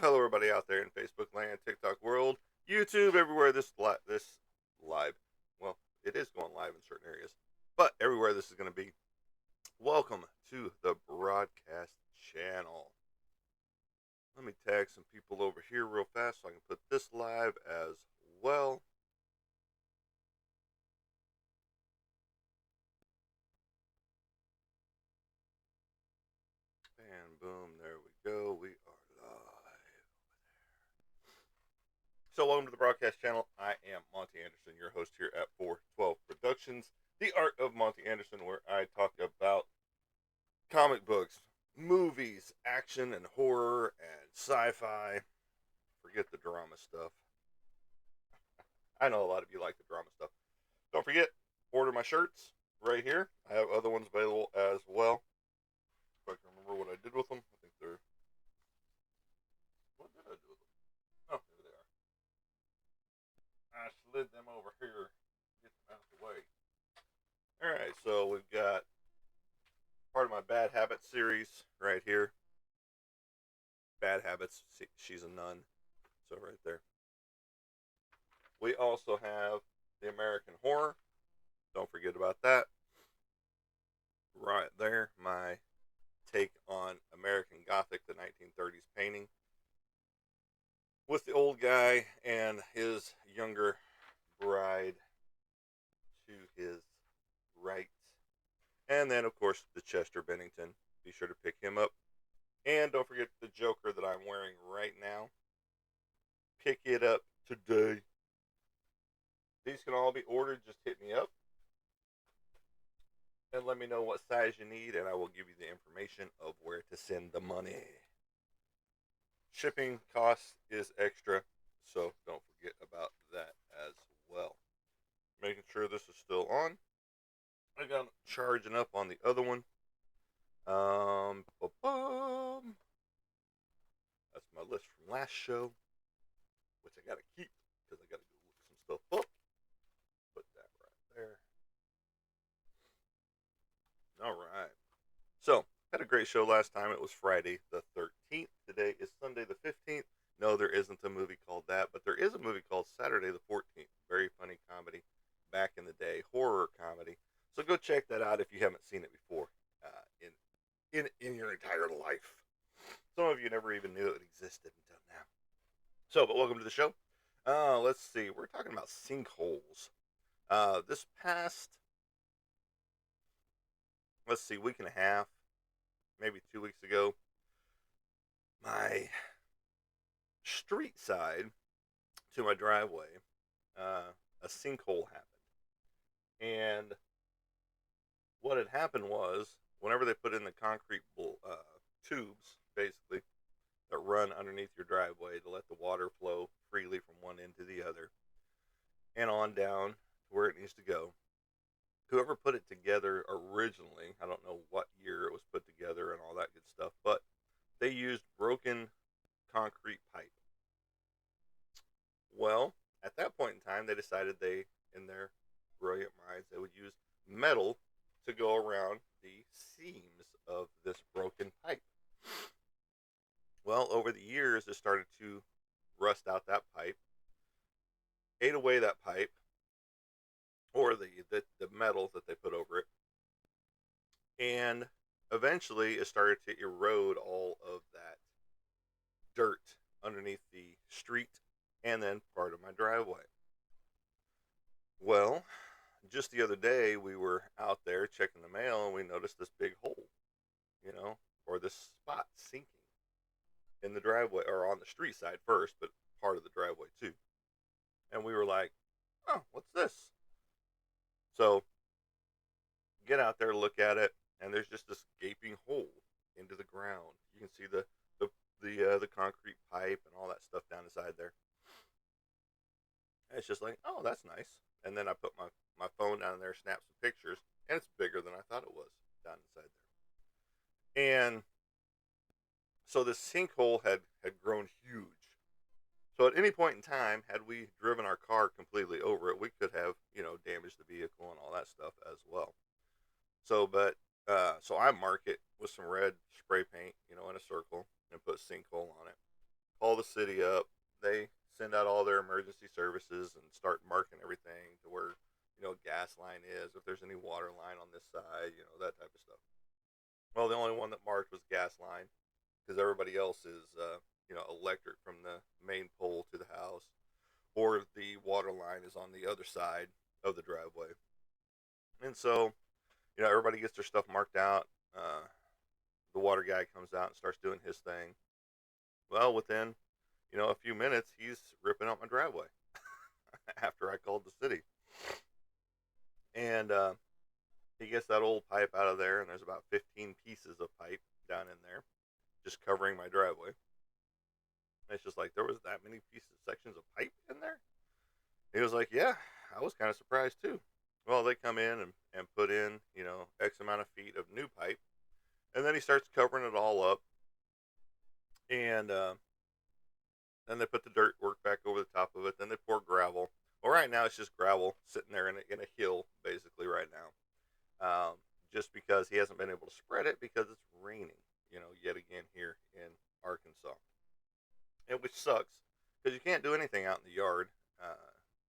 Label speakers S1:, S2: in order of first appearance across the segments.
S1: hello everybody out there in Facebook land, TikTok world, YouTube, everywhere this live. Well, it is going live in certain areas, but everywhere this is going to be. Welcome to the broadcast channel. Let me tag some people over here real fast so I can put this live as well. And boom, there we go. We are live. So, welcome to the broadcast channel. I am Monty Anderson, your host here at 412 Productions, the art of Monty Anderson, where I talk about comic books, movies, action and horror and sci-fi. Forget the drama stuff. I know a lot of you like the drama stuff. Don't forget, order my shirts right here. I have other ones available as well. If I can remember what I did with them. I think they're... What did I do with them? Oh, here they are. I slid them over here. Get them out of the way. Alright, so we've got part of my Bad Habits series right here. Bad Habits. She's a nun. So right there. We also have the American Horror. Don't forget about that. Right there, my take on American Gothic, the 1930s painting, with the old guy and his younger bride to his right. And then, of course, the Chester Bennington. Be sure to pick him up. And don't forget the Joker that I'm wearing right now. Pick it up today. These can all be ordered. Just hit me up and let me know what size you need, and I will give you the information of where to send the money. Shipping cost is extra, so don't forget about that as well. Making sure this is still on. I got charging up on the other one. That's my list from last show, which I gotta keep because I gotta go look some stuff up. Put that right there. All right. So, had a great show last time. It was Friday the 13th. Today is Sunday the 15th. No, there isn't a movie called that, but there is a movie called Saturday the 14th. Very funny comedy back in the day, horror comedy. So go check that out if you haven't seen it before in your entire life. Some of you never even knew it existed until now. So, but welcome to the show. Let's see. We're talking about sinkholes. This past, let's see, week and a half, maybe 2 weeks ago, my street side to my driveway, a sinkhole happened. And what had happened was, whenever they put in the concrete tubes, basically, that run underneath your driveway to let the water flow freely from one end to the other and on down to where it needs to go, whoever put it together originally, I don't know what year it was put together and all that good stuff, but they used broken concrete pipe. Well, at that point in time, they decided in their brilliant minds, they would use metal to go around the seams of this broken pipe. Well, over the years, it started to rust out that pipe, ate away that pipe, or the metal that they put over it, and eventually it started to erode all of that dirt underneath the street and then part of my driveway. Well, just the other day we were out there checking the mail and we noticed this big hole, or this spot sinking in the driveway, or on the street side first, but part of the driveway too. And we were like, oh, what's this? So get out there, look at it, and there's just this gaping hole into the ground. You can see the concrete pipe and all that stuff down inside there. And it's just like, oh, that's nice. And then I put my phone down there, snap some pictures, and it's bigger than I thought it was down inside there. And so this sinkhole had grown huge. So at any point in time, had we driven our car completely over it, we could have, damaged the vehicle and all that stuff as well. So I mark it with some red spray paint, in a circle, and put sinkhole on it. Call surfaces and start marking everything to where, gas line is, if there's any water line on this side, that type of stuff. Well, the only one that marked was gas line because everybody else is, electric from the main pole to the house, or the water line is on the other side of the driveway. And so, everybody gets their stuff marked out. The water guy comes out and starts doing his thing. Well, within, a few minutes, he's ripping out my driveway after I called the city. And he gets that old pipe out of there, and there's about 15 pieces of pipe down in there, just covering my driveway. And it's just like, there was that many sections of pipe in there? He was like, yeah, I was kind of surprised too. Well, they come in and put in, X amount of feet of new pipe. And then he starts covering it all up. And then they put the dirt work back over the top of it. Then they pour gravel. Well, right now it's just gravel sitting there in a hill, basically, right now. Just because he hasn't been able to spread it because it's raining, yet again here in Arkansas. And which sucks because you can't do anything out in the yard.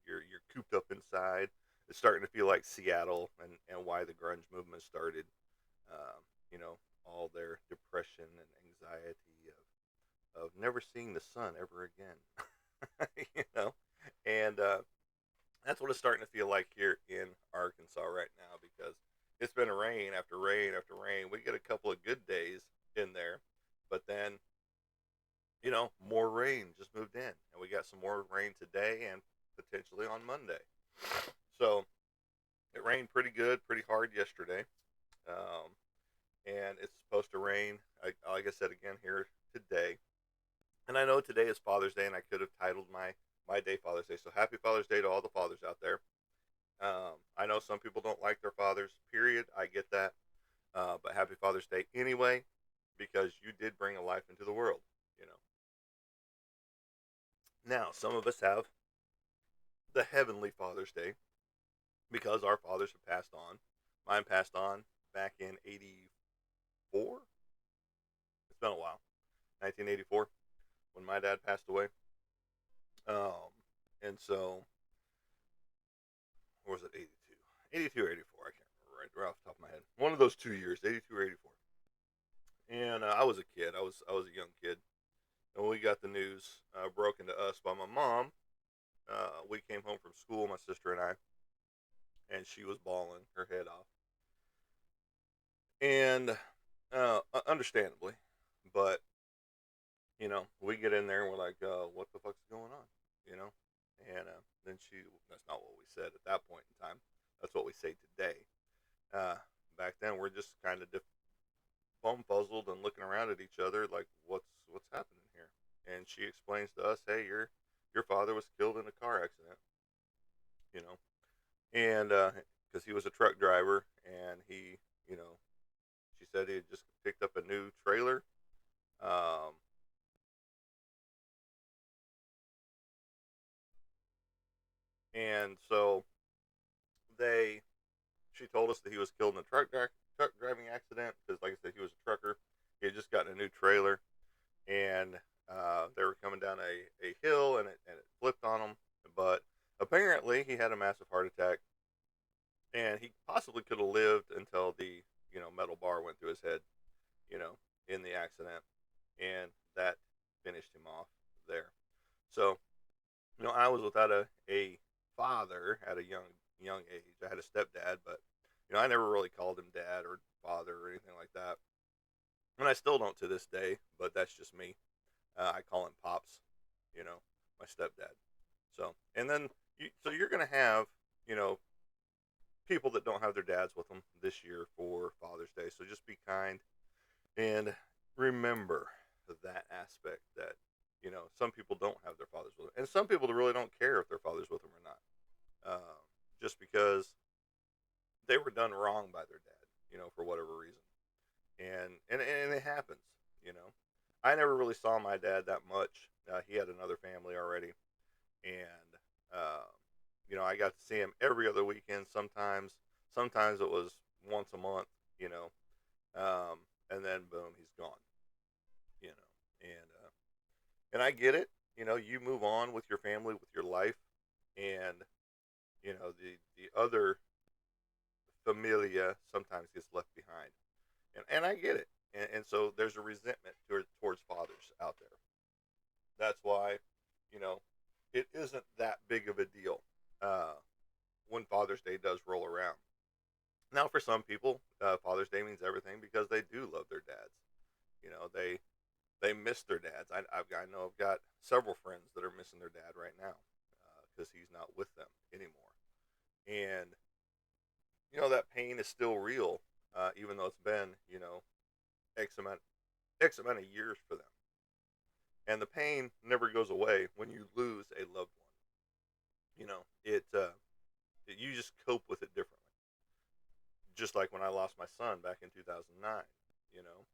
S1: You're cooped up inside. It's starting to feel like Seattle and why the grunge movement started. All their depression and anxiety of never seeing the sun ever again. And that's what it's starting to feel like here in Arkansas right now because it's been rain after rain after rain. We get a couple of good days in there, but then, more rain just moved in, and we got some more rain today and potentially on Monday. So it rained pretty good, pretty hard yesterday. And it's supposed to rain, like I said again here today. And I know today is Father's Day, and I could have titled my day Father's Day. So happy Father's Day to all the fathers out there. I know some people don't like their fathers, period. I get that. But happy Father's Day anyway, because you did bring a life into the world, Now, some of us have the Heavenly Father's Day because our fathers have passed on. Mine passed on back in 84. It's been a while. 1984, when my dad passed away. And so, or was it 82? 82 or 84, I can't remember right off the top of my head. One of those 2 years, 82 or 84. And I was a kid. I was a young kid. And when we got the news broken to us by my mom, we came home from school, my sister and I, and she was bawling her head off. And understandably, but, we get in there and we're like, what the fuck's going on, And then that's not what we said at that point in time. That's what we say today. Back then, we're just kind of puzzled and looking around at each other like, what's happening here? And she explains to us, hey, your father was killed in a car accident, and because he was a truck driver, and he, she said he had just picked up a new trailer. And so she told us that he was killed in a truck driving accident because, like I said, he was a trucker. He had just gotten a new trailer, and they were coming down a hill, and it flipped on him. But apparently, he had a massive heart attack, and he possibly could have lived until the metal bar went through his head, in the accident, and that finished him off there. So, I was without a father at a young age. I had a stepdad, but I never really called him dad or father or anything like that. And I still don't to this day, but that's just me. I call him Pops, my stepdad. So, and then, you're going to have, people that don't have their dads with them this year for Father's Day. So just be kind and remember that aspect that, some people don't have their fathers with them. And some people really don't care if their father's with them or not. Just because they were done wrong by their dad, for whatever reason. And it happens, I never really saw my dad that much. He had another family already. And, I got to see him every other weekend sometimes. Sometimes it was once a month, and then boom, he's gone, and I get it. You move on with your family, with your life. and the other familia sometimes gets left behind, and I get it, and so there's a resentment towards fathers out there. That's why, you know, it isn't that big of a deal uh, when Father's Day does roll around. Now, for some people, Father's Day means everything because they do love their dads. They miss their dads. I know I've got several friends that are missing their dad right now because he's not with them anymore, and that pain is still real, even though it's been x amount x amount of years for them, and the pain never goes away when you lose a loved one. You just cope with it differently. Just like when I lost my son back in 2009, you know,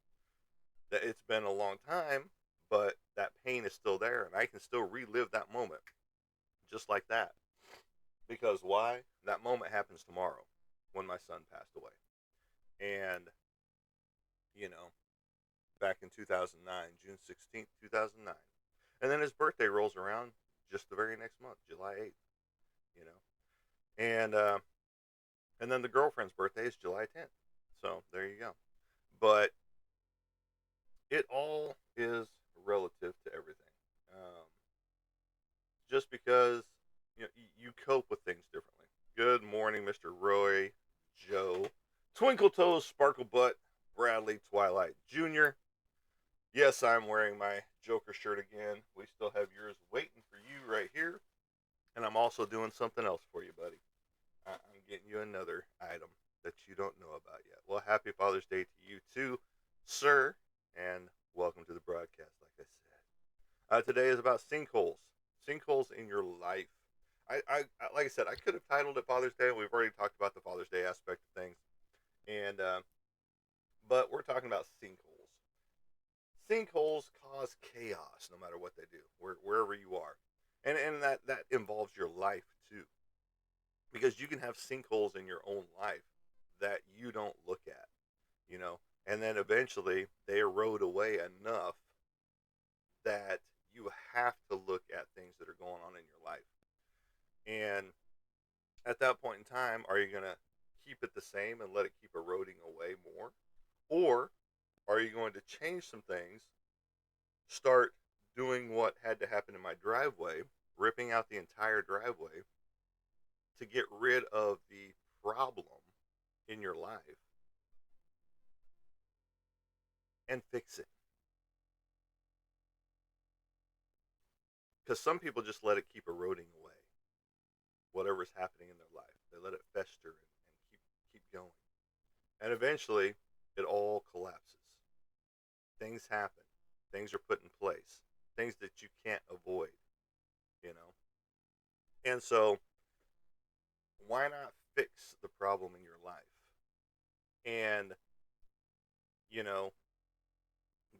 S1: that it's been a long time, but that pain is still there, and I can still relive that moment just like that. Because why? That moment happens tomorrow when my son passed away. And, you know, back in 2009, June 16th, 2009. And then his birthday rolls around just the very next month, July 8th, you know. And then the girlfriend's birthday is July 10th. So there you go. But it all is relative to everything. Um, just because you cope with things differently. Good morning, Mr. Roy, Joe, Twinkle Toes, Sparkle Butt, Bradley, Twilight Jr. Yes, I'm wearing my Joker shirt again. We still have yours waiting for you right here. And I'm also doing something else for you, buddy. I'm getting you another item that you don't know about yet. Well, happy Father's Day to you too, sir, and welcome to the broadcast, like I said. Today is about sinkholes. Sinkholes in your life. Like I said, I could have titled it Father's Day. We've already talked about the Father's Day aspect of things, and but we're talking about sinkholes. Sinkholes cause chaos no matter what they do, wherever you are, and that involves your life too, because you can have sinkholes in your own life that you don't look at, you know, and then eventually they erode away enough that you have to look at things that are going on in your life. And at that point in time, are you going to keep it the same and let it keep eroding away more? Or are you going to change some things, start doing what had to happen in my driveway, ripping out the entire driveway to get rid of the problem in your life and fix it? Because some people just let it keep eroding away, whatever's happening in their life. They let it fester and keep going. And eventually, it all collapses. Things happen. Things are put in place. Things that you can't avoid, you know? And so, why not fix the problem in your life? And, you know,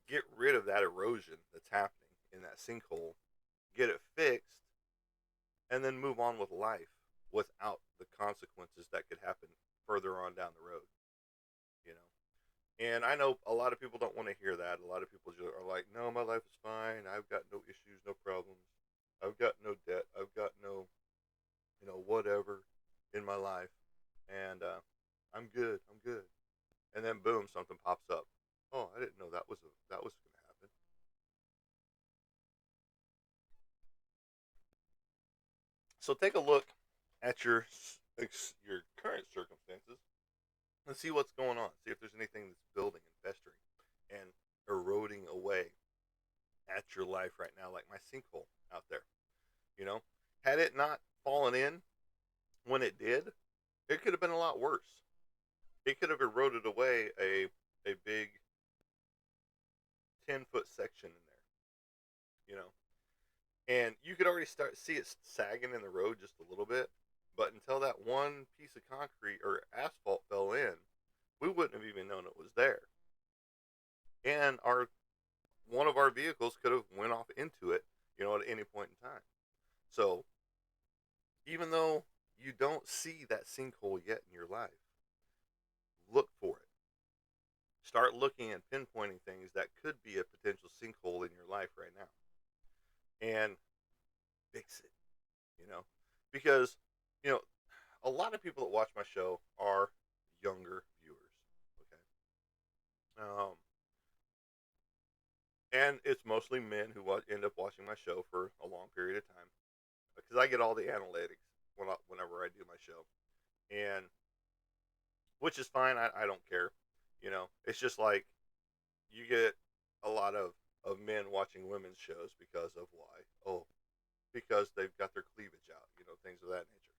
S1: get rid of that erosion that's happening in that sinkhole, get it fixed, and then move on with life without the consequences that could happen further on down the road, you know? And I know a lot of people don't want to hear that. A lot of people just are like, no, my life is fine. I've got no issues, no problems. I've got no debt. I've got no, whatever in my life. And I'm good. I'm good. And then boom, something pops up. Oh, I didn't know that was going to happen. So take a look at your current circumstances and see what's going on. See if there's anything that's building and festering and eroding away at your life right now, like my sinkhole out there. You know, had it not fallen in when it did, it could have been a lot worse. It could have eroded away a big 10-foot section in there. You know, and you could already start see it sagging in the road just a little bit. But until that one piece of concrete or asphalt fell in, we wouldn't have even known it was there. And our one of our vehicles could have went off into it, at any point in time. So even though you don't see that sinkhole yet in your life, look for it. Start looking and pinpointing things that could be a potential sinkhole in your life right now, and fix it. You know, because you know a lot of people that watch my show are younger viewers. Okay, um, and it's mostly men who end up watching my show for a long period of time because I get all the analytics whenever I do my show, and which is fine. I don't care. It's just like you get a lot of men watching women's shows because of why? Oh, because they've got their cleavage out, things of that nature.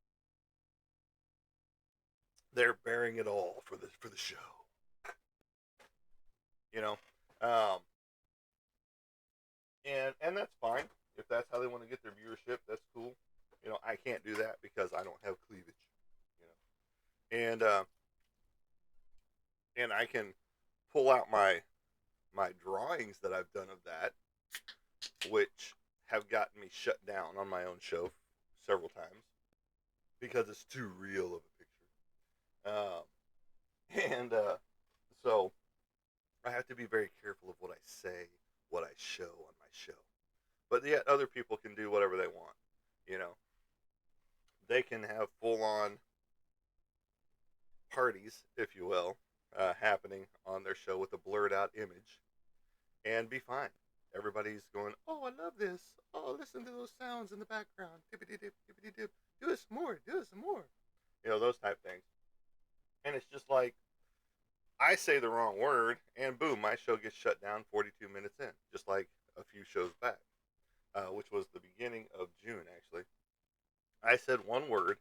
S1: They're bearing it all for the show, you know. Um, and that's fine if that's how they want to get their viewership. That's cool. I can't do that because I don't have cleavage, and I can pull out my drawings that I've done of that, which have gotten me shut down on my own show several times because it's too real of a picture. And so I have to be very careful of what I say, what I show on my show. But yet other people can do whatever they want. You know, they can have full on parties, if you will, happening on their show with a blurred out image and be fine. Everybody's going, oh, I love this. Oh, listen to those sounds in the background. Tippity dip, tippity dip. Do it some more. Do it some more. Those type things. And it's just like, I say the wrong word, and boom, my show gets shut down 42 minutes in, just like a few shows back, which was the beginning of June, actually. I said one word,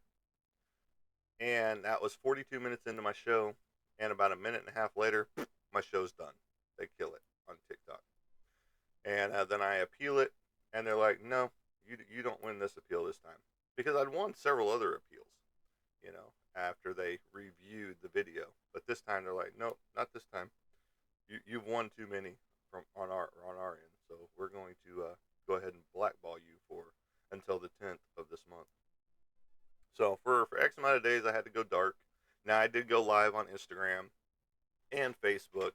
S1: and that was 42 minutes into my show, and about a minute and a half later, my show's done. They kill it on TikTok. And then I appeal it, and they're like, no, you don't win this appeal this time. Because I'd won several other appeals, after they reviewed the video. But this time they're like, nope, not this time. You've won too many from on our end, so we're going to go ahead and blackball you for until the 10th of this month. So for X amount of days, I had to go dark. Now I did go live on Instagram and Facebook,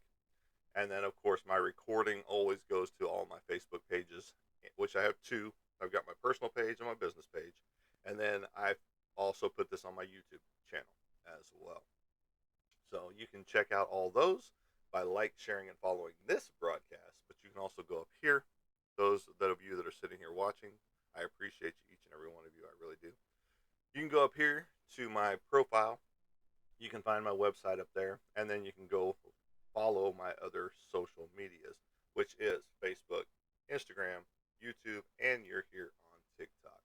S1: and then of course my recording always goes to all my Facebook pages, which I have two. I've got my personal page and my business page, and then I've also put this on my YouTube channel as well. So you can check out all those by sharing, and following this broadcast. But you can also go up here. Those that of you that are sitting here watching, I appreciate you, each and every one of you. I really do. You can go up here to my profile. You can find my website up there, and then you can go follow my other social medias, which is Facebook, Instagram, YouTube, and you're here on TikTok.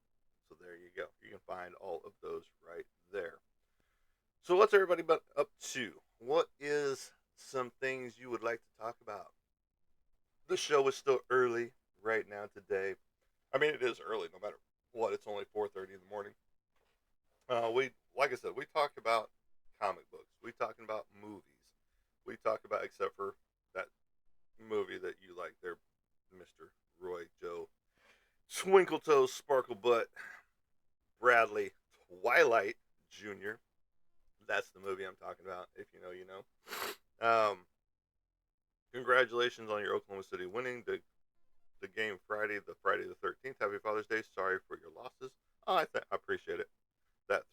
S1: So there you go. You can find all of those right there. So what's everybody up to? What is some things you would like to talk about? The show is still early right now today. I mean, it is early no matter what. It's only 4:30 in the morning. We, like I said, we talk about comic books. We talking about movies. We talk about, except for that movie that you like there, Mr. Roy Joe Twinkle Sparkle Butt Bradley Twilight Jr. That's the movie I'm talking about. If you know, you know. Congratulations on your Oklahoma City winning the game the Friday the 13th. Happy Father's Day. Sorry for your losses. Oh, I appreciate it. That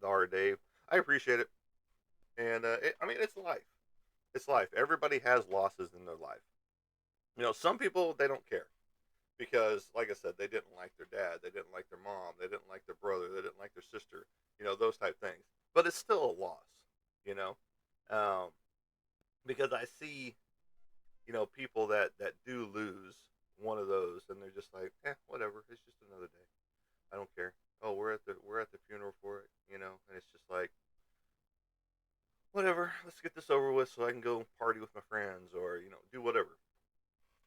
S1: our Dave. I appreciate it. And I mean, it's life. It's life. Everybody has losses in their life. Some people they don't care because, like I said, they didn't like their dad, they didn't like their mom, they didn't like their brother, they didn't like their sister. Those type things. But it's still a loss. You know, um, because I see people that do lose one of those, and they're just like, whatever. It's just another day. I don't care. Oh, we're at the funeral for it, and it's just like, whatever. Let's get this over with so I can go party with my friends or do whatever.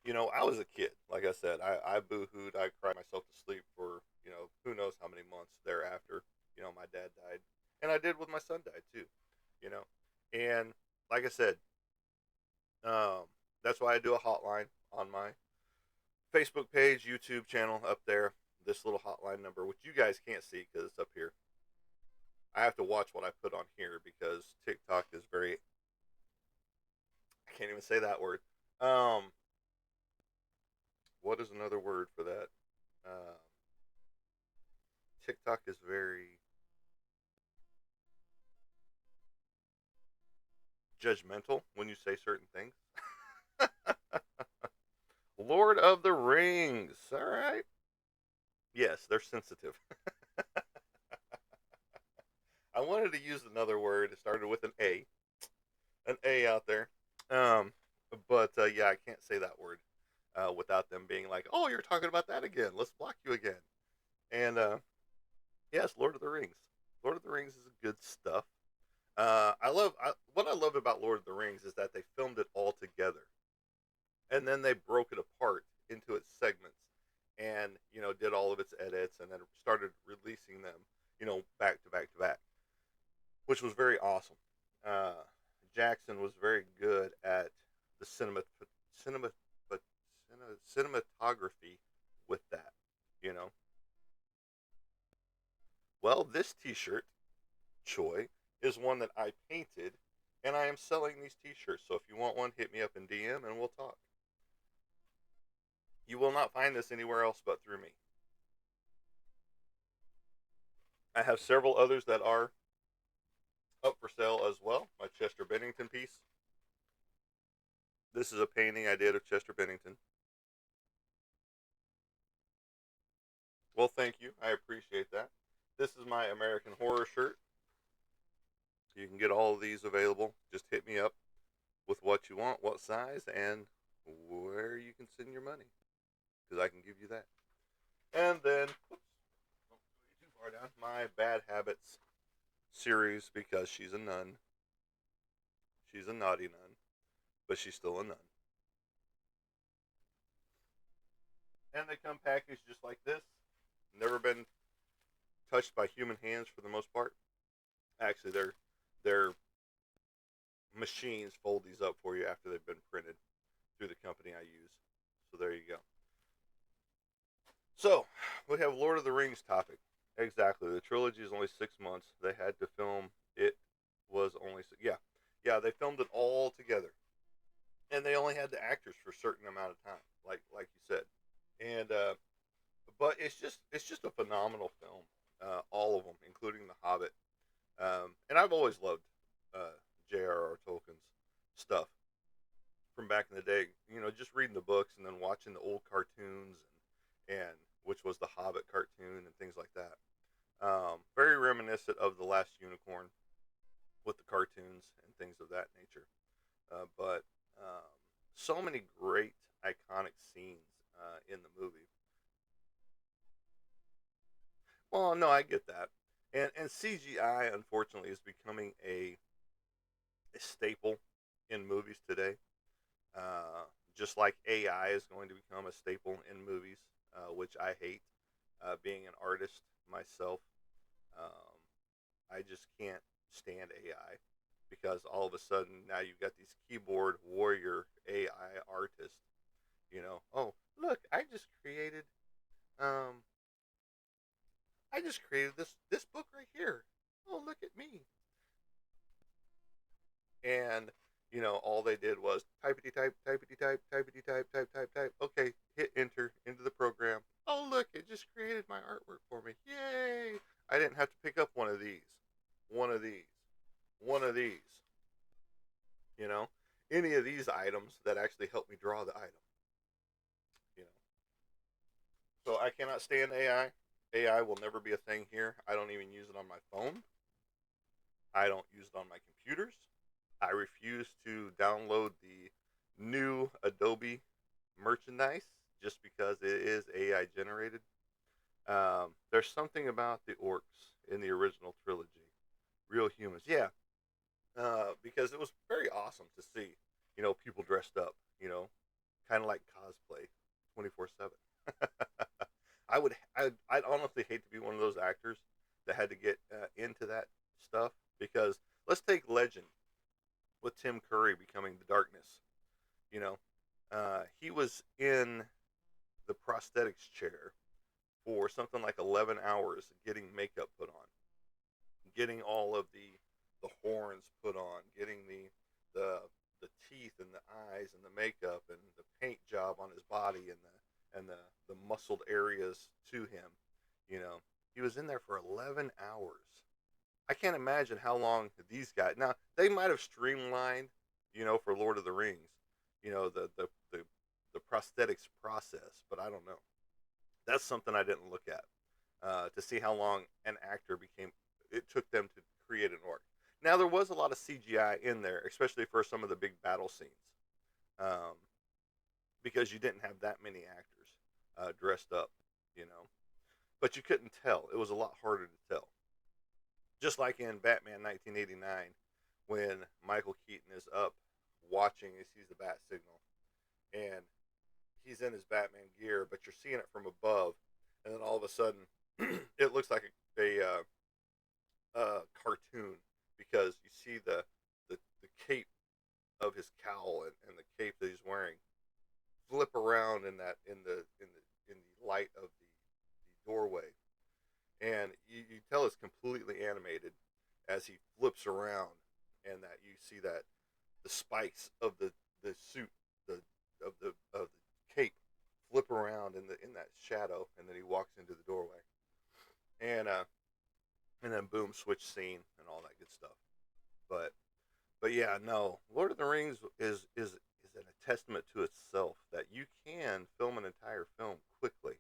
S1: I was a kid. Like I said, I boo-hooed. I cried myself to sleep for who knows how many months thereafter. My dad died, and I did with my son died too. You know, and like I said, um, that's why I do a hotline on my Facebook page, YouTube channel up there. This little hotline number, which you guys can't see because it's up here. I have to watch what I put on here because TikTok is very. I can't even say that word. Um, what is another word for that? Uh, TikTok is very judgmental when you say certain things. Lord of the Rings. All right. Yes, they're sensitive. I wanted to use another word. It started with an A out there. Um, but yeah, I can't say that word without them being like, "Oh, you're talking about that again. Let's block you again." And yes, Lord of the Rings. Lord of the Rings is good stuff. What I love about Lord of the Rings is that they filmed it all together, and then they broke it apart into its segments, and did all of its edits, and then started releasing them, back to back to back, which was very awesome. Uh, Jackson was very good at the cinema, but cinematography with that. You know, well, this T-shirt, Choi, is one that I painted, and I am selling these T-shirts. So if you want one, hit me up in DM, and we'll talk. You will not find this anywhere else but through me. I have several others that are up for sale as well. My Chester Bennington piece. This is a painting I did of Chester Bennington. Well, thank you. I appreciate that. This is my American Horror shirt. You can get all of these available. Just hit me up with what you want, what size, and where you can send your money, because I can give you that. And then, whoops, don't go too far down. My Bad Habits series, because she's a nun. She's a naughty nun, but she's still a nun. And they come packaged just like this. Never been touched by human hands for the most part. Actually, their machines fold these up for you after they've been printed through the company I use. So there you go. So we have Lord of the Rings topic. Exactly. The trilogy is only 6 months. They had to film it. Was only yeah. They filmed it all together, and they only had the actors for a certain amount of time, like you said. And but it's just a phenomenal film. All of them, including The Hobbit. And I've always loved uh, J.R.R. Tolkien's stuff from back in the day. Just reading the books and then watching the old cartoons and which was the Hobbit cartoon and things like that. Very reminiscent of The Last Unicorn with the cartoons and things of that nature. But so many great iconic scenes in the movie. Well, no, I get that, and CGI unfortunately is becoming a staple in movies today. Uh, just like AI is going to become a staple in movies, which I hate. Being an artist myself, um, I just can't stand AI because all of a sudden now you've got these keyboard warrior AI artists. Oh look, um, I just created this book right here. Oh look at me, and all they did was typety type, typety type, typety type, type, type, type. Okay, hit enter into the program. Oh look, it just created my artwork for me. Yay! I didn't have to pick up one of these, one of these, one of these. You know, any of these items that actually help me draw the item. You know, so I cannot stand AI. AI will never be a thing here. I don't even use it on my phone. I don't use it on my computers. I refuse to download the new Adobe merchandise just because it is AI generated. There's something about the orcs in the original trilogy, real humans. Yeah, because it was very awesome to see, people dressed up, kind of like cosplay, 24/7. I'd honestly hate to be one of those actors that had to get into that stuff because let's take Legend with Tim Curry becoming the Darkness. You know, he was in the prosthetics chair for something like 11 hours getting makeup put on, getting all of the horns put on, getting the the teeth and the eyes and the makeup and the paint job on his body and the muscled areas to him, you know. He was in there for 11 hours. I can't imagine how long these guys. Now they might have streamlined, for Lord of the Rings, the prosthetics process, but I don't know. That's something I didn't look at to see how long an actor became. It took them to create an orc. Now there was a lot of CGI in there, especially for some of the big battle scenes, um, because you didn't have that many actors dressed up, you know. But you couldn't tell. It was a lot harder to tell. Just like in Batman 1989, when Michael Keaton is up watching, he sees the bat signal, and he's in his Batman gear, but you're seeing it from above, and then all of a sudden, it looks like a cartoon because you see the cape of his cowl and the cape that he's wearing flip around in the light of the doorway, and you tell it's completely animated as he flips around, and that you see that the spikes of the suit, the of the cape flip around in that shadow, and then he walks into the doorway, and and then boom, switch scene and all that good stuff. But yeah, no, Lord of the Rings is a testament to itself that you can film an entire film quickly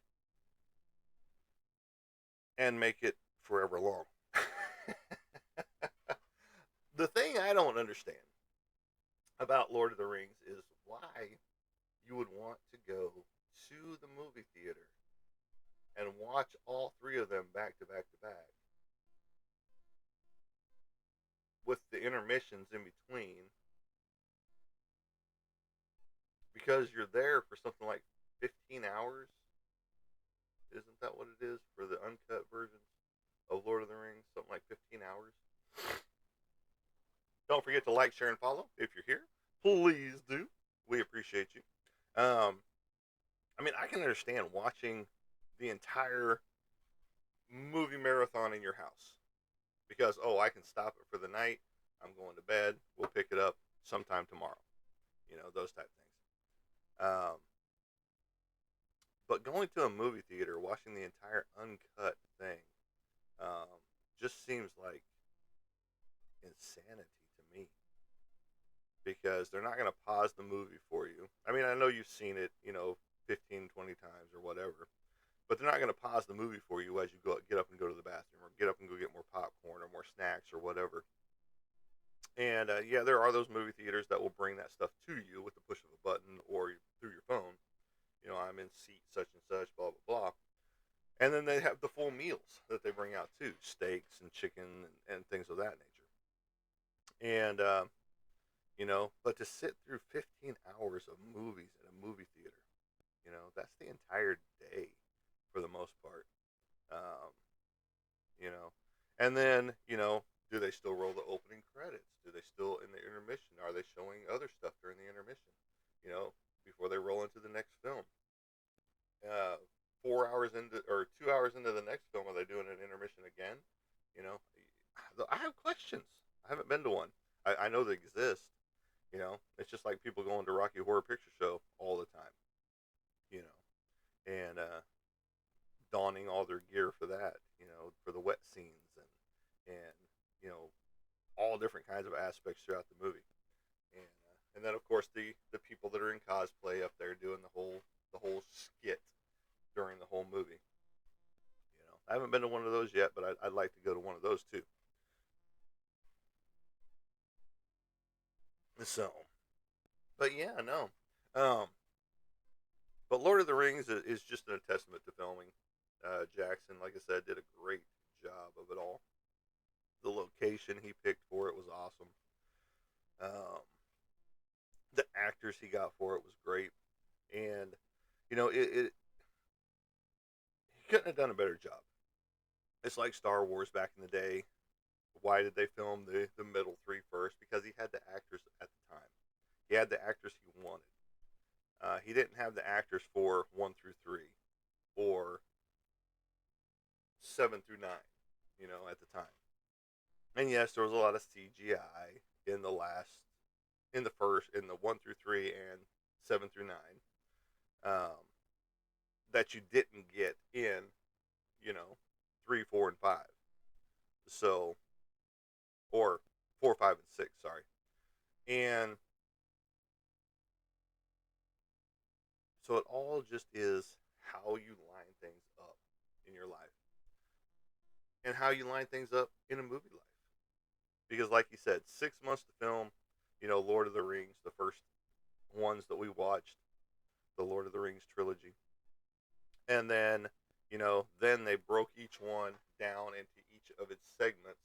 S1: and make it forever long. The thing I don't understand about Lord of the Rings is why you would want to go to the movie theater and watch all three of them back to back to back with the intermissions in between, because you're there for something like 15 hours. Isn't that what it is for the uncut versions of Lord of the Rings? Something like 15 hours. Don't forget to like, share, and follow if you're here. Please do. We appreciate you. Um, I mean, I can understand watching the entire movie marathon in your house because, oh, I can stop it for the night. I'm going to bed. We'll pick it up sometime tomorrow. Those type things. But going to a movie theater, watching the entire uncut thing, um, just seems like insanity to me because they're not going to pause the movie for you. I mean, I know you've seen it, 15, 20 times or whatever, but they're not going to pause the movie for you as you get up and go to the bathroom or get up and go get more popcorn or more snacks or whatever. And yeah, there are those movie theaters that will bring that stuff to you with the push of a button or through your phone. I'm in seat such and such, blah, blah, blah. And then they have the full meals that they bring out too, steaks and chicken and things of that nature. And, but to sit through 15 hours of movies in a movie theater, that's the entire day for the most part. Um, you know, and then, do they still roll the opening credits? Do they still, in the intermission, are they showing other stuff during the intermission, before they roll into the next film? 4 hours into or 2 hours into the next film, are they doing an intermission again? You know, I have questions. I haven't been to one. I know they exist. It's just like people going to Rocky Horror Picture Show all the time. And donning all their gear for that. For the wet scenes and all different kinds of aspects throughout the movie. And then of course the people that are in cosplay up there doing the whole skit during the whole movie. I haven't been to one of those yet, but I'd like to go to one of those too. So, but yeah, no. Um, but Lord of the Rings is just a testament to filming. Jackson, like I said, did a great job of it all. The location he picked for it was awesome. Um, the actors he got for it was great, and it he couldn't have done a better job. It's like Star Wars back in the day. Why did they film the middle three first? Because he had the actors at the time. He had the actors he wanted. He didn't have the actors for 1 through 3 or 7 through 9. At the time. And yes, there was a lot of CGI in the 1 through 3 and 7 through 9, um, that you didn't get in, 3 3, 4, and 5. So, or 4, 5, and 6, sorry. And so it all just is how you line things up in your life and how you line things up in a movie life. Because, like you said, 6 months to film, Lord of the Rings, the first ones that we watched, the Lord of the Rings trilogy. And then they broke each one down into each of its segments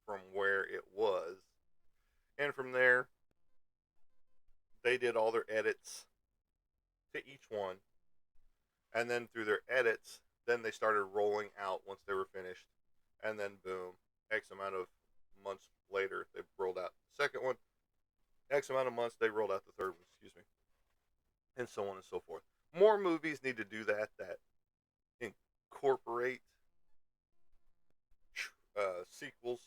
S1: from where it was. And from there, they did all their edits to each one. And then through their edits, then they started rolling out once they were finished. And then, boom, X amount of months later, they rolled out the second one. X amount of months, they rolled out the third one, excuse me. And so on and so forth. More movies need to do that incorporate sequels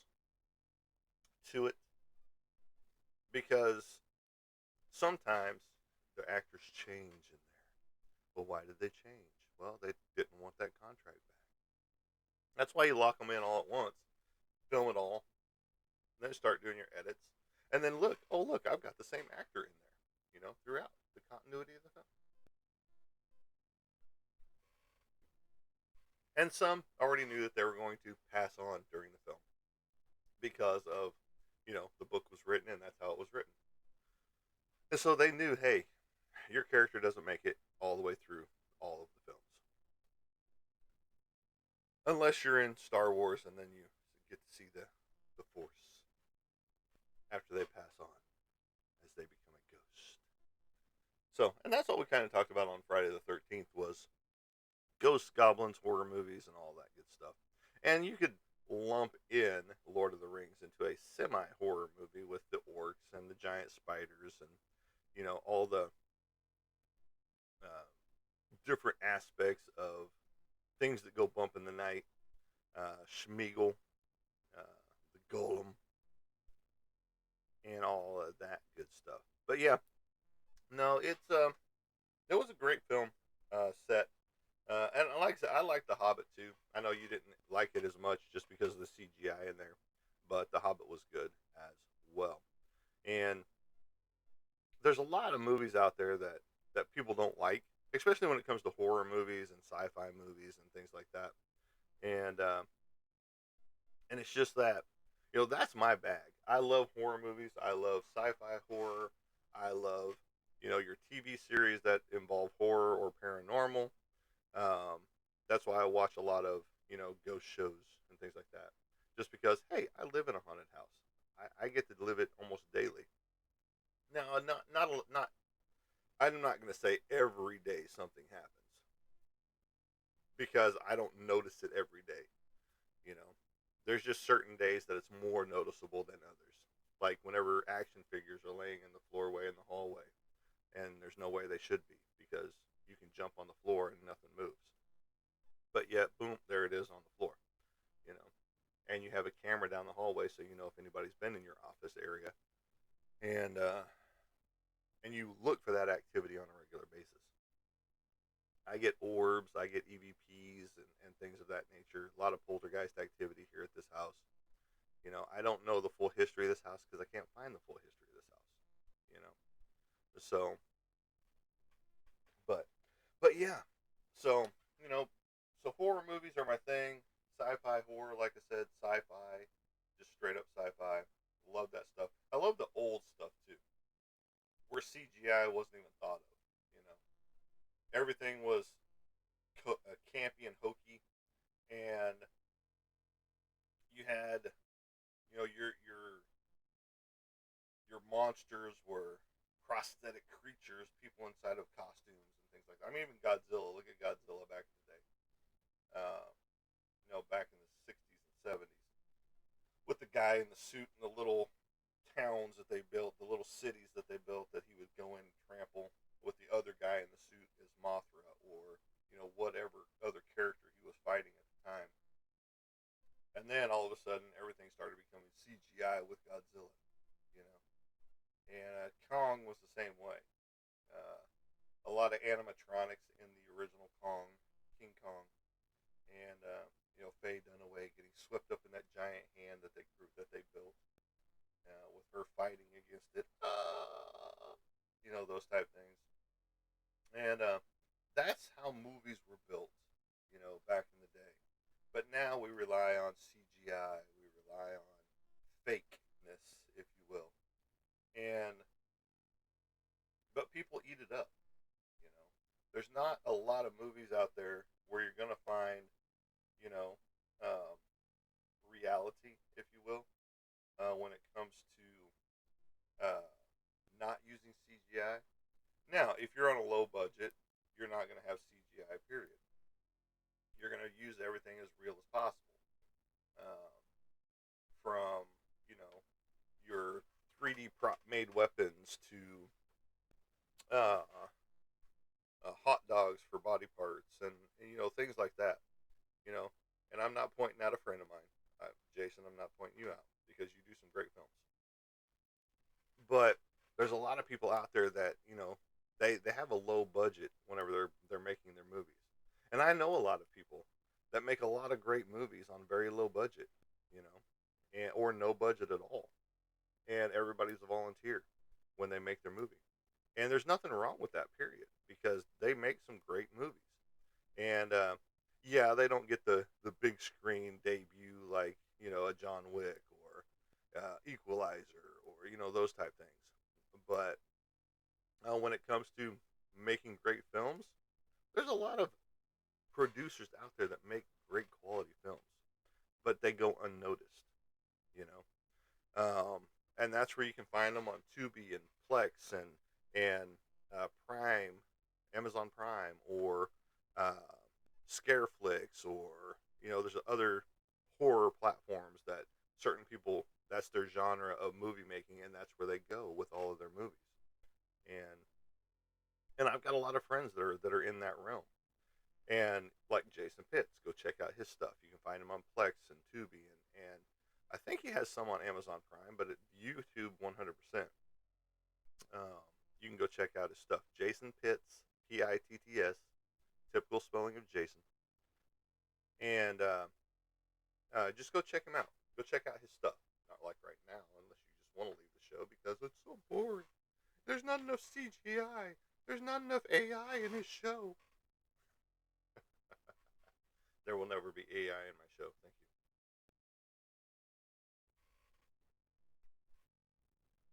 S1: to it, because sometimes the actors change in there. Well, why did they change? Well, they didn't want that contract back. That's why you lock them in all at once, film it all, and then start doing your edits, and then look, I've got the same actor in there, throughout the continuity of the film. And some already knew that they were going to pass on during the film because of, the book was written and that's how it was written. And so they knew, hey, your character doesn't make it all the way through all of the films. Unless you're in Star Wars and then you get to see the Force after they pass on as they become a ghost. So, and that's what we kind of talked about on Friday the 13th was ghosts, goblins, horror movies, and all that good stuff. And you could lump in Lord of the Rings into a semi-horror movie with the orcs and the giant spiders and, all the different aspects of things that go bump in the night. Schmeagol, the Golem, and all of that good stuff. But yeah, no, it was a great film set. And like I said, I like The Hobbit too. I know you didn't like it as much just because of the CGI in there, but The Hobbit was good as well. And there's a lot of movies out there that people don't like, especially when it comes to horror movies and sci-fi movies and things like that. And it's just that, that's my bag. I love horror movies. I love sci-fi horror. I love, your TV series that involve horror or paranormal. Um, that's why I watch a lot of, ghost shows and things like that. Just because, hey, I live in a haunted house. I get to live it almost daily. Now, not. I'm not going to say every day something happens because I don't notice it every day. You know, there's just certain days that it's more noticeable than others. Like whenever action figures are laying in the floorway in the hallway, and there's no way they should be because you can jump on the floor and nothing moves. But yet, boom, there it is on the floor. You know, and you have a camera down the hallway, so you know if anybody's been in your office area, and you look for that activity on a regular basis. I get orbs, I get EVPs, and things of that nature. A lot of poltergeist activity here at this house. I don't know the full history of this house because I can't find the full history of this house. You know, so but but yeah, so so horror movies are my thing. Sci-fi horror, like I said, sci-fi, just straight up sci-fi. Love that stuff. I love the old stuff too, where CGI wasn't even thought of. You know, everything was campy and hokey, and you had your monsters were prosthetic creatures, people inside of costumes and things like that. I mean, even Godzilla. Look at Godzilla back in the day. Uh, back in the '60s and '70s, with the guy in the suit and the little towns that they built, the little cities that they built that he would go in and trample with the other guy in the suit as Mothra or whatever other character he was fighting at the time. And then all of a sudden, everything started becoming CGI with Godzilla. You know, and Kong was the same way. Uh, a lot of animatronics in the original King Kong, and Faye Dunaway getting swept up in that giant hand that they built, with her fighting against it, those type things, and that's how movies were built, back in the day. But now we rely on CGI, we rely on fakeness, if you will, and but people eat it up. You know, there's not a lot of movies out there where you're gonna find, you know, um, reality, if you will, when it comes to not using CGI. Now, if you're on a low budget, you're not going to have CGI. Period. You're going to use everything as real as possible, um, from your 3D prop made weapons to uh, hot dogs for body parts, and things like that. You know, and I'm not pointing out a friend of mine, Jason. I'm not pointing you out because you do some great films. But there's a lot of people out there that they have a low budget whenever they're making their movies, and I know a lot of people that make a lot of great movies on very low budget, you know, and or no budget at all, and everybody's a volunteer when they make their movie, and there's nothing wrong with that period because they make some great movies, and yeah, they don't get the big screen debut like a John Wick or Equalizer or those type things. But when it comes to making great films, there's a lot of producers out there that make great quality films, but they go unnoticed. You and that's where you can find them on Tubi and Plex and Prime, Amazon Prime, or uh, Scareflix, or there's other horror platforms that certain people, that's their genre of movie making, and that's where they go with all of their movies. And I've got a lot of friends that are in that realm. And like Jason Pitts, go check out his stuff. You can find him on Plex and Tubi, and I think he has some on Amazon Prime, but at YouTube 100%. Um, you can go check out his stuff. Jason Pitts, Pitts, typical spelling of Jason, and just go check him out. Go check out his stuff. Not like right now, unless you just want to leave the show because it's so boring. There's not enough CGI. There's not enough AI in his show. There will never be AI in my show. Thank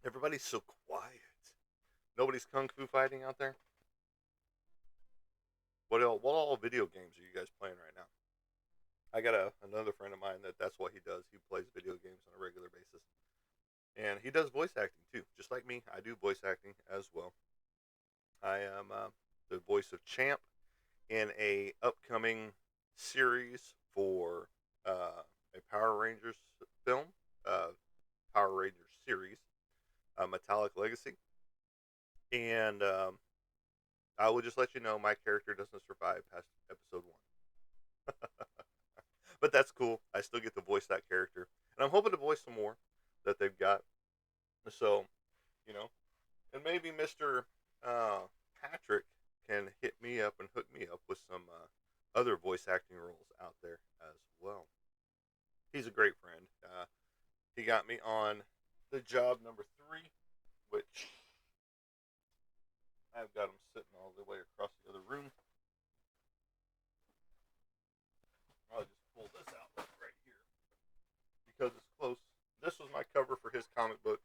S1: you. Everybody's so quiet. Nobody's kung fu fighting out there. What all video games are you guys playing right now? I got another friend of mine that's what he does. He plays video games on a regular basis, and he does voice acting too. Just like me, I do voice acting as well. I am the voice of Champ in a upcoming series for a Power Rangers film, uh, Power Rangers series, Metallic Legacy, and I will just let you know my character doesn't survive past episode one. But that's cool. I still get to voice that character, and I'm hoping to voice some more that they've got. So, you know, and maybe Mister uh, Patrick can hit me up and hook me up with some other voice acting roles out there as well. He's a great friend. He got me on the job number 3, which I've got him sitting all the way across the other room. I'll just pull this out right here because it's close. This was my cover for his comic book,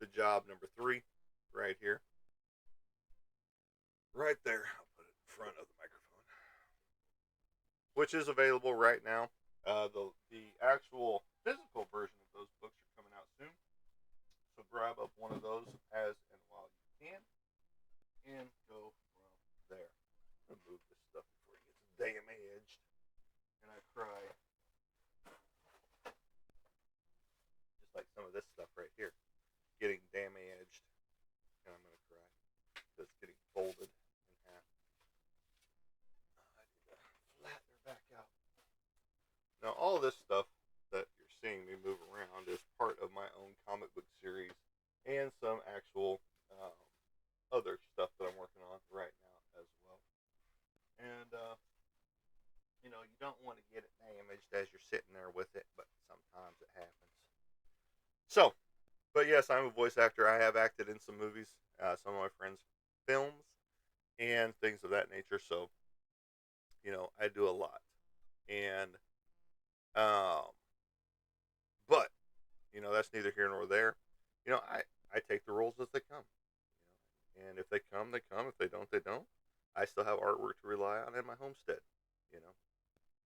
S1: The Job number 3, right here. Right there. I'll put it in front of the microphone, which is available right now. The actual physical version of those books are coming out soon, so grab up one of those as and while you can, and go from there. I'm gonna move this stuff before it gets damaged, and I cry, just like some of this stuff right here, getting damaged, and I'm gonna cry because it's getting folded in half. I need to flatten her back out. Now, all this stuff that you're seeing me move around is part of my own comic book series and some actual other stuff that I'm working on right now as well. And, you don't want to get it damaged So, but yes, I'm a voice actor. I have acted in some movies, some of my friends' films, and things of that nature. So, I do a lot. And, um, but, that's neither here nor there. I take the roles as they come. And if they come, they come. If they don't, they don't. I still have artwork to rely on in my homestead, you know.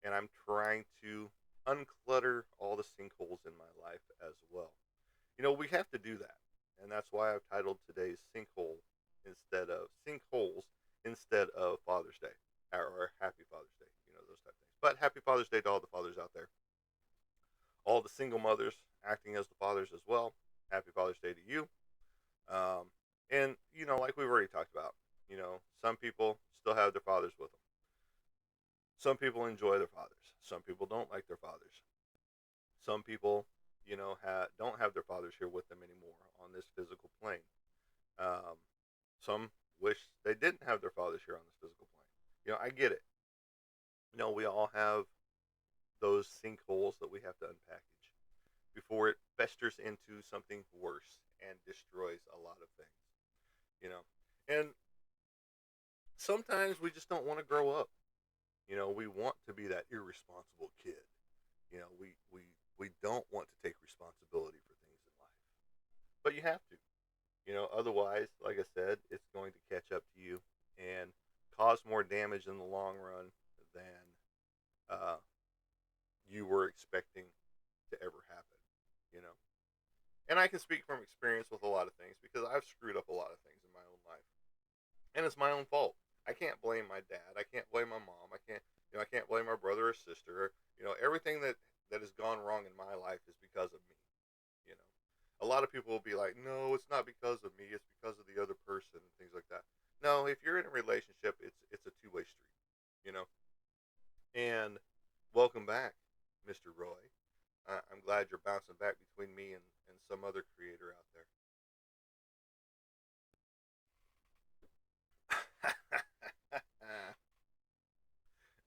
S1: And I'm trying to unclutter all the sinkholes in my life as well. We have to do that. And that's why I've titled today's sinkholes instead of Father's Day or Happy Father's Day, those type of things. But Happy Father's Day to all the fathers out there. All the single mothers acting as the fathers as well. Happy Father's Day to you. And, like we've already talked about, some people still have their fathers with them. Some people enjoy their fathers. Some people don't like their fathers. Some people, don't have their fathers here with them anymore on this physical plane. Um, some wish they didn't have their fathers here on this physical plane. I get it. We all have those sinkholes that we have to unpackage before it festers into something worse and destroys a lot of things. And sometimes we just don't want to grow up. We want to be that irresponsible kid. We don't want to take responsibility for things in life, but you have to. Otherwise, like I said, it's going to catch up to you and cause more damage in the long run than uh, you were expecting to ever happen. You know, and I can speak from experience with a lot of things because I've screwed up a lot of things in my own life, and it's my own fault. I can't blame my dad. I can't blame my mom. I can't blame my brother or sister. Everything that has gone wrong in my life is because of me. You know, a lot of people will be like, "No, it's not because of me. It's because of the other person and things like that." No, if you're in a relationship, it's a two-way street. You know, and welcome back, Mr. Roy. I'm glad you're bouncing back between me and some other creator out there.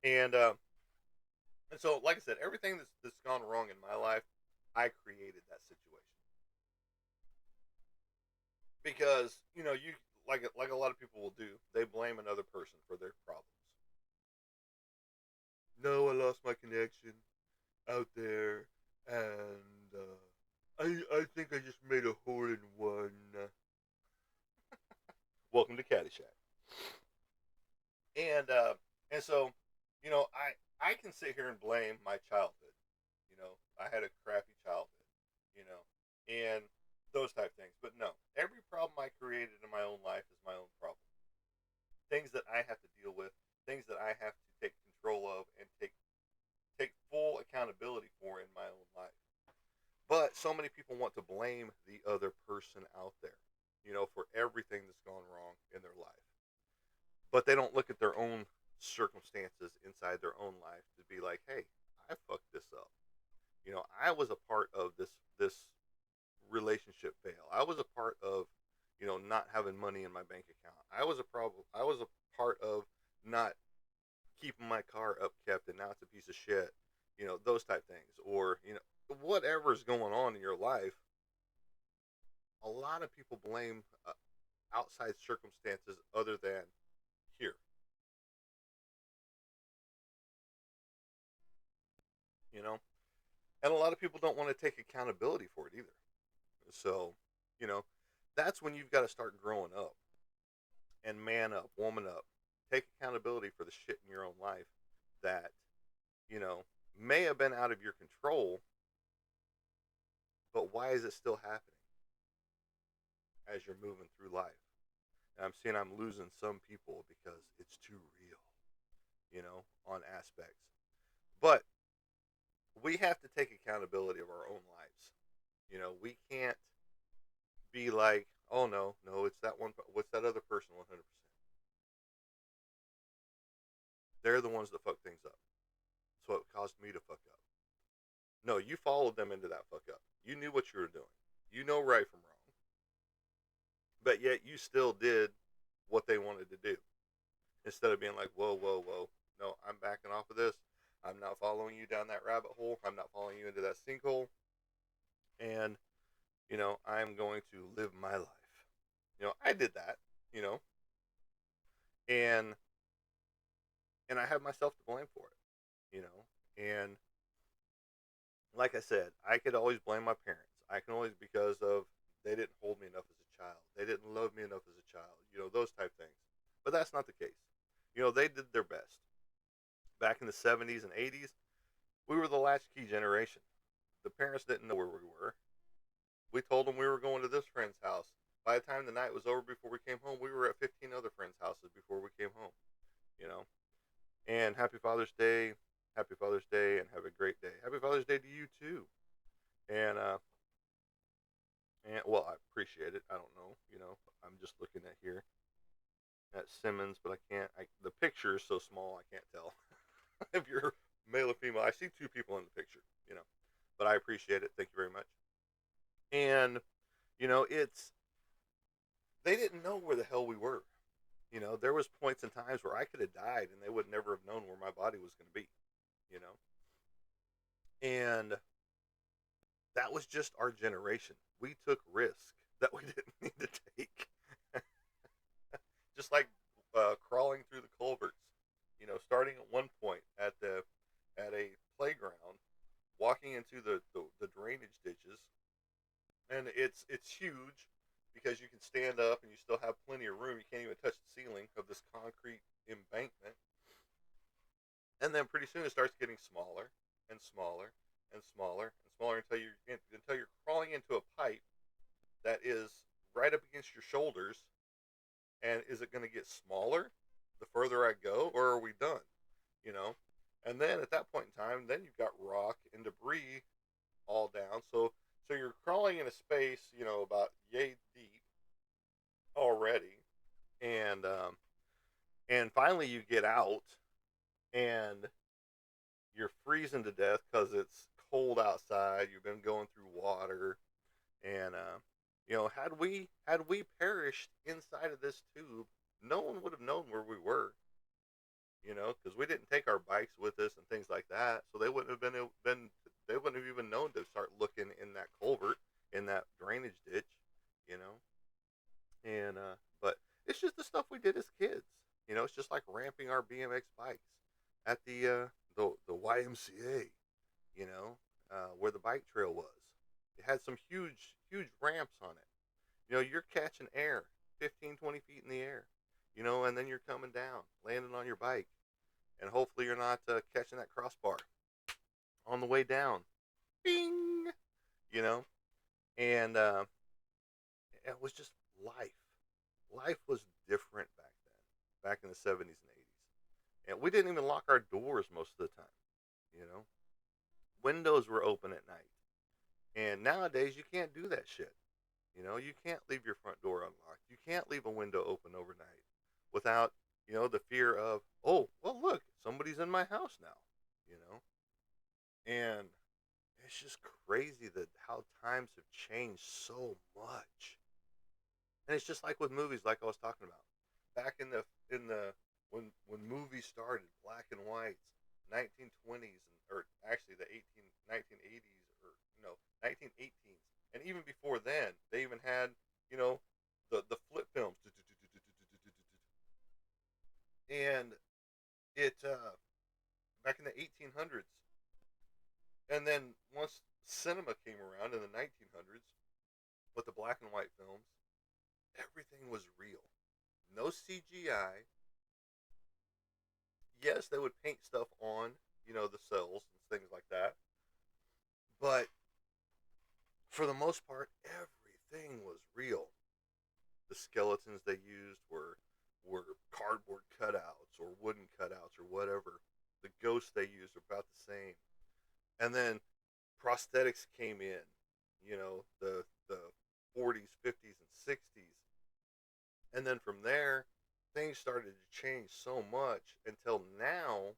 S1: and and so, like I said, everything that's gone wrong in my life, I created that situation because you like a lot of people will do. They blame another person for their problems. No, I lost my connection out there, and I think I just made a hole in one. Welcome to Caddyshack. And so, I can sit here and blame my childhood. I had a crappy childhood. You know, and those type of things. But no, every problem I created in my own life is my own problem. Things that I have to deal with, things that I have to take control of and take full accountability for in my own life. But so many people want to blame the other person out there, for everything that's gone wrong in their life. But they don't look at their own circumstances inside their own life to be like, hey, I fucked this up. I was a part of this relationship fail. I was a part of, not having money in my bank account. I was a problem. I was a part of not keeping my car upkept and now it's a piece of shit. Those type things, or whatever's going on in your life. A lot of people blame outside circumstances other than here. You know, and a lot of people don't want to take accountability for it either. So, you know, that's when you've got to start growing up and man up, woman up, take accountability for the shit in your own life that you know may have been out of your control, but why is it still happening as you're moving through life? And I'm seeing I'm losing some people because it's too real, on aspects. But we have to take accountability of our own lives. We can't be like, oh no, no, it's that one. What's that other person? 100%. They're the ones that fuck things up. So it caused me to fuck up. No, you followed them into that fuck up. You knew what you were doing. You know right from wrong. But yet you still did what they wanted to do. Instead of being like, whoa, whoa, whoa. No, I'm backing off of this. I'm not following you down that rabbit hole. I'm not following you into that sinkhole. And I'm going to live my life. I did that, you know, and I have myself to blame for it, and like I said, I could always blame my parents. I can always because of they didn't hold me enough as a child. They didn't love me enough as a child. Those type things. But that's not the case. They did their best. Back in the 70s and 80s, we were the latchkey generation. The parents didn't know where we were. We told them we were going to this friend's house. By the time the night was over before we came home, we were at 15 other friends' houses before we came home. You know. And happy Father's Day. Happy Father's Day and have a great day. Happy Father's Day to you too. And well, I appreciate it. I don't know, I'm just looking at here at Simmons, but I can't. The picture is so small, I can't tell if you're male or female. I see two people in the picture, but I appreciate it. Thank you very much. And it's they didn't know where the hell we were. There was points and times where I could have died, and they would never have known where my body was going to be. You know, and that was just our generation. We took risks that we didn't need to take. Just like crawling through the culverts, starting at one point at a playground, walking into the drainage ditches, and it's huge because you can stand up and you still have plenty of room. You can't even touch the ceiling of this concrete embankment, and then pretty soon it starts getting smaller and smaller and smaller and smaller until you're crawling into a pipe that is right up against your shoulders. And is it going to get smaller the further I go, or are we done? You know, and then at that point in time, then you've got rock and debris all down. So you're crawling in a space, about yay deep already, and finally you get out, and you're freezing to death because it's cold outside. You've been going through water, and had we perished inside of this tube, no one would have known where we were. Because we didn't take our bikes with us and things like that, so they wouldn't have been they wouldn't have even known to start looking in that culvert, in that drainage ditch, you know. And but it's just the stuff we did as kids. It's just like ramping our BMX bikes at the YMCA, where the bike trail was. It had some huge ramps on it. You're catching air 15, 20 feet in the air, and then you're coming down, landing on your bike, and hopefully you're not catching that crossbar on the way down. Bing! You know, and it was just life. Life was different back then, back in the 70s and 80s. And we didn't even lock our doors most of the time, you know. Windows were open at night. And nowadays, you can't do that shit. You can't leave your front door unlocked. You can't leave a window open overnight without, the fear of, oh, well, look, somebody's in my house now, you know? And it's just crazy that how times have changed so much. And it's just like with movies, like I was talking about. Back in the when movies started, black and whites, 1920s, or actually the 1980s, or 1918s, and even before then, they even had the flip films, and it back in the 1800s, and then once cinema came around in the 1900s with the black and white films, everything was real, no CGI. Yes, they would paint stuff on, the cells and things like that. But for the most part, everything was real. The skeletons they used were cardboard cutouts or wooden cutouts or whatever. The ghosts they used were about the same. And then prosthetics came in, the 40s, 50s, and 60s. And then from there, things started to change so much until now.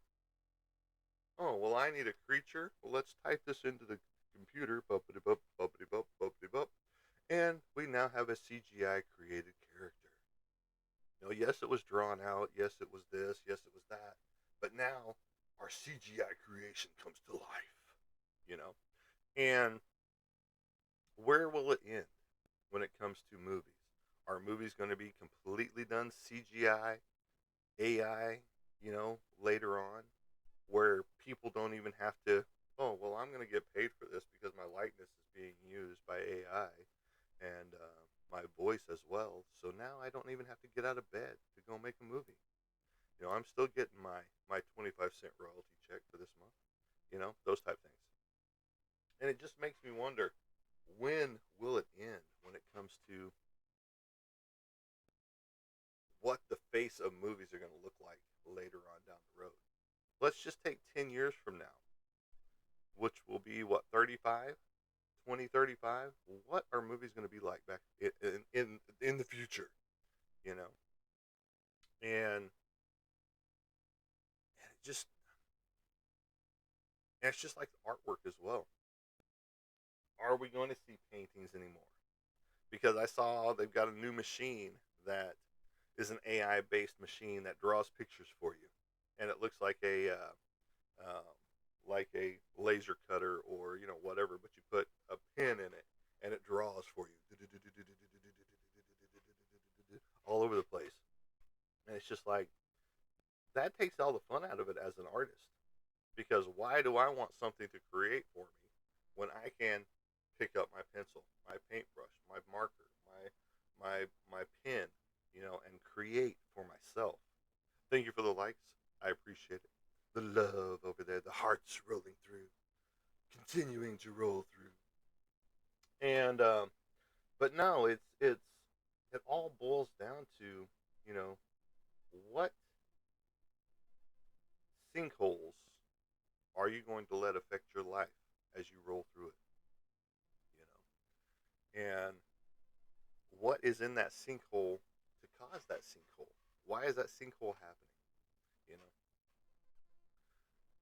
S1: Oh, well, I need a creature. Well, let's type this into the computer. Buppity bup, buppity bup, buppity bup. And we now have a CGI created character. Yes, it was drawn out. Yes, it was this. Yes, it was that. But now our CGI creation comes to life. You know, and where will it end when it comes to movies? Are movies going to be completely done CGI, AI, later on, where people don't even have to, oh, well, I'm going to get paid for this because my likeness is being used by AI and my voice as well. So now I don't even have to get out of bed to go make a movie. I'm still getting my 25-cent royalty check for this month, those type things. And it just makes me wonder, when will it end when it comes to what the face of movies are going to look like later on down the road? Let's just take 10 years from now, which will be what, 35, 2035. What are movies going to be like back in the future, you know? And it just, and it's just like artwork as well. Are we going to see paintings anymore? Because I saw they've got a new machine that is an AI based machine that draws pictures for you, and it looks like a laser cutter or whatever, but you put a pen in it and it draws for you all over the place, and it's just like that takes all the fun out of it as an artist. Because why do I want something to create for me when I can pick up my pencil, my paintbrush, my marker, my pen, and create for myself? Thank you for the likes. I appreciate it. The love over there, the hearts rolling through, continuing to roll through. And but no, it all boils down to you know what sinkholes are you going to let affect your life as you roll through it? And what is in that sinkhole to cause that sinkhole? Why is that sinkhole happening? You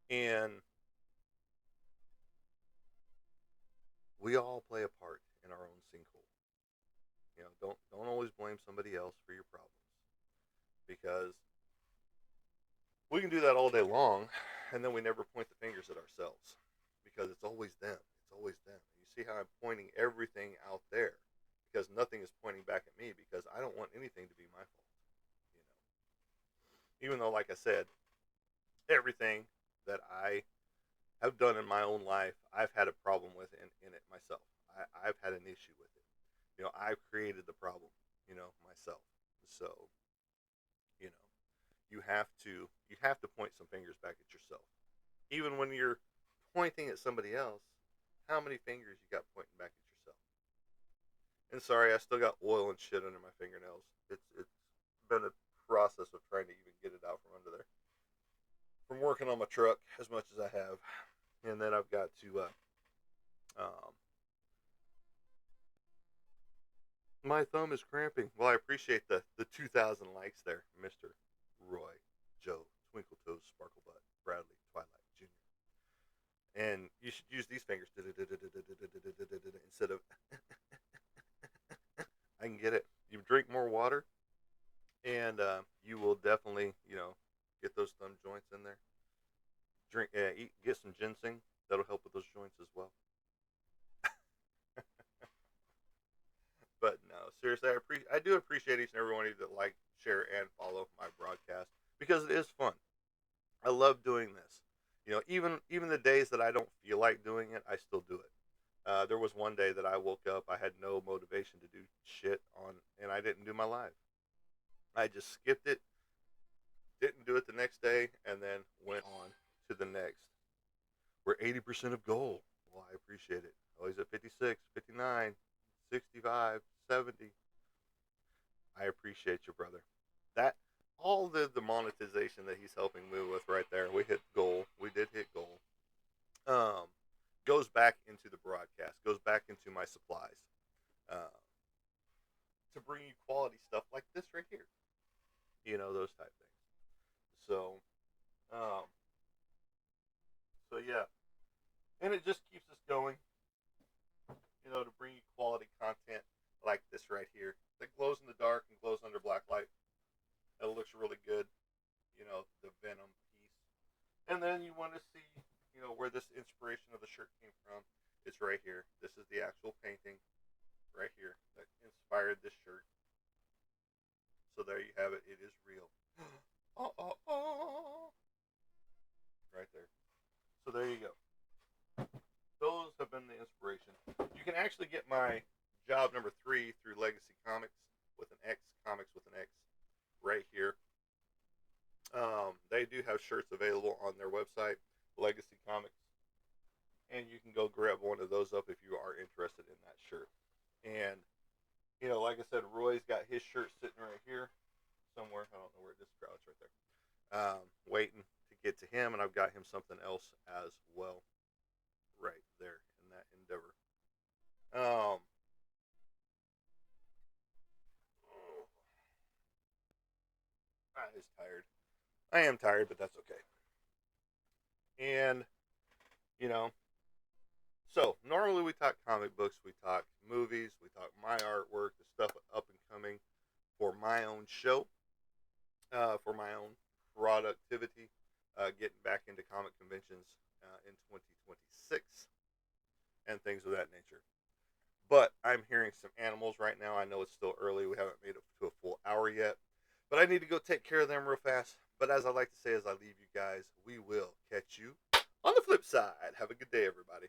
S1: and we all play a part in our own sinkhole. Don't always blame somebody else for your problems, because we can do that all day long, and then we never point the fingers at ourselves because it's always them. It's always them. You see how I'm pointing everything out there because nothing is pointing back at me because I don't want anything to be my fault. Even though, like I said, everything that I have done in my own life, I've had a problem with in it myself. I've had an issue with it. I've created the problem, myself. So, you know, you have to point some fingers back at yourself. Even when you're pointing at somebody else, how many fingers you got pointing back at yourself? And sorry, I still got oil and shit under my fingernails. It's been a process of trying to even get it out from under there. From working on my truck as much as I have, and then I've got to um, my thumb is cramping. Well, I appreciate the 2,000 likes there, Mister Roy, Joe, Twinkle Toes, Sparkle Butt, Bradley, Twilight Junior. And you should use these fingers instead of. I can get it. You drink more water, and you will definitely, get those thumb joints in there. Get some ginseng. That'll help with those joints as well. But no, seriously, I do appreciate each and every one of you that like, share, and follow my broadcast because it is fun. I love doing this. Even the days that I don't feel like doing it, I still do it. There was one day that I woke up, I had no motivation to do shit on, and I didn't do my live. I just skipped it, didn't do it the next day, and then went on to the next. We're 80% of goal. Well, I appreciate it. Oh, he's at 56, 59, 65, 70. I appreciate you, brother. That all the monetization that he's helping me with right there. We hit goal. We did hit goal. Um, Goes back into the broadcast. Goes back into my supplies. Uh, to bring you quality stuff like this right here. Those type things. So, um, so yeah, and it just keeps us going. To bring you quality content like this right here that glows in the dark and glows under black light. It looks really good. The Venom piece. And then you want to see, where this inspiration of the shirt came from. It's right here. This is the actual painting. there you go. Those have been the inspiration. You can actually get my job number 3 through Legacy Comics with an X, Comics with an X, right here. They do have shirts available on their website, Legacy Comics, and you can go grab one of those up if you are interested in that shirt. And you know, like I said, Roy's got his shirt sitting right here somewhere. I don't know where it is. It's right there. Waiting to get to him, and I've got him something else as well, right there in that endeavor. Um, I was tired. I am tired, but that's okay. And you know, so normally we talk comic books, we talk movies, we talk my artwork, the stuff up and coming for my own show, for my own productivity, getting back into comic conventions in 2026 and things of that nature. But I'm hearing some animals right now. I know it's still early. We haven't made it to a full hour yet. But I need to go take care of them real fast. But as I like to say as I leave you guys, we will catch you on the flip side. Have a good day, everybody.